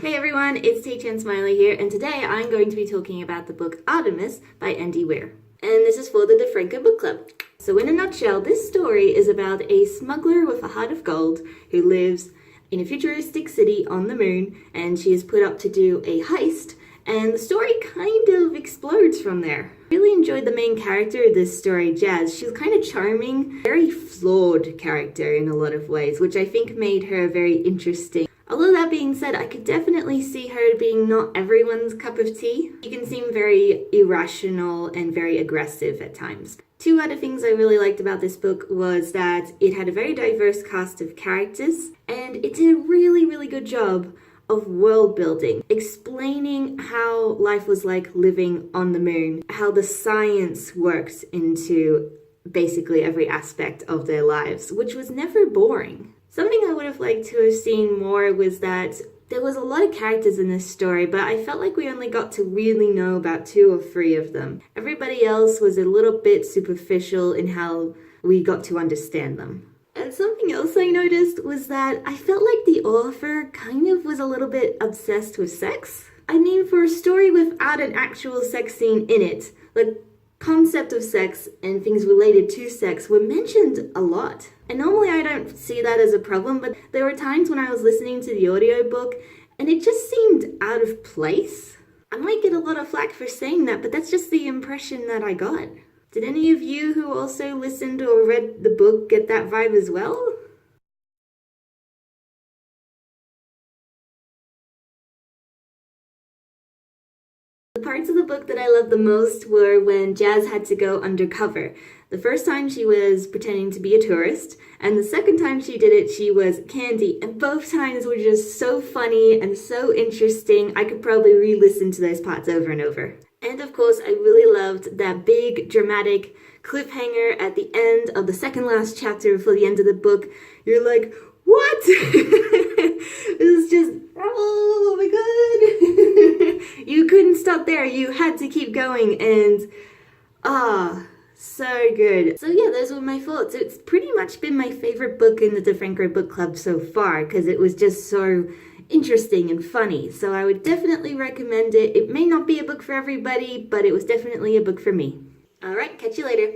Hey everyone, it's Teacher and Smiley here, and today I'm going to be talking about the book Artemis by Weir. And this is for the DeFranco book club. So in a nutshell, this story is about a smuggler with a heart of gold who lives in a futuristic city on the moon, and she is put up to do a heist, and the story kind of explodes from there. I really enjoyed the main character of this story, Jazz. She's kind of charming, very flawed character in a lot of ways, which I think made her very interesting. Although that being said, I could definitely see her being not everyone's cup of tea. She can seem very irrational and very aggressive at times. Two other things I really liked about this book was that it had a very diverse cast of characters, and it did a really good job of world building, explaining how life was like living on the moon, how the science works into basically every aspect of their lives, which was never boring. Something I would have liked to have seen more was that there was a lot of characters in this story, but I felt like we only got to really know about 2 or 3 of them. Everybody else was a little bit superficial in how we got to understand them. And something else I noticed was that I felt like the author kind of was a little bit obsessed with sex. I mean, for a story without an actual sex scene in it, the concept of sex and things related to sex were mentioned a lot. And normally I don't see that as a problem, but there were times when I was listening to the audiobook and it just seemed out of place. I might get a lot of flack for saying that, but that's just the impression that I got. Did any of you who also listened or read the book get that vibe as well? The parts of the book that I loved the most were when Jazz had to go undercover. The first time she was pretending to be a tourist, and the second time she did it, she was Candy, and both times were just so funny and so interesting. I could probably re-listen to those parts over and over. And of course, I really loved that big, dramatic cliffhanger at the end of the second last chapter before the end of the book. You're like, what? It was just, oh my god. You couldn't stop there. You had to keep going, and so good. So yeah, those were my thoughts. It's pretty much been my favorite book in the DeFranco book club so far, because it was just so interesting and funny. So I would definitely recommend it. It may not be a book for everybody, but it was definitely a book for me. Alright, catch you later.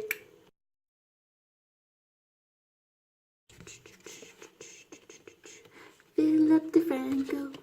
Fill up DeFranco.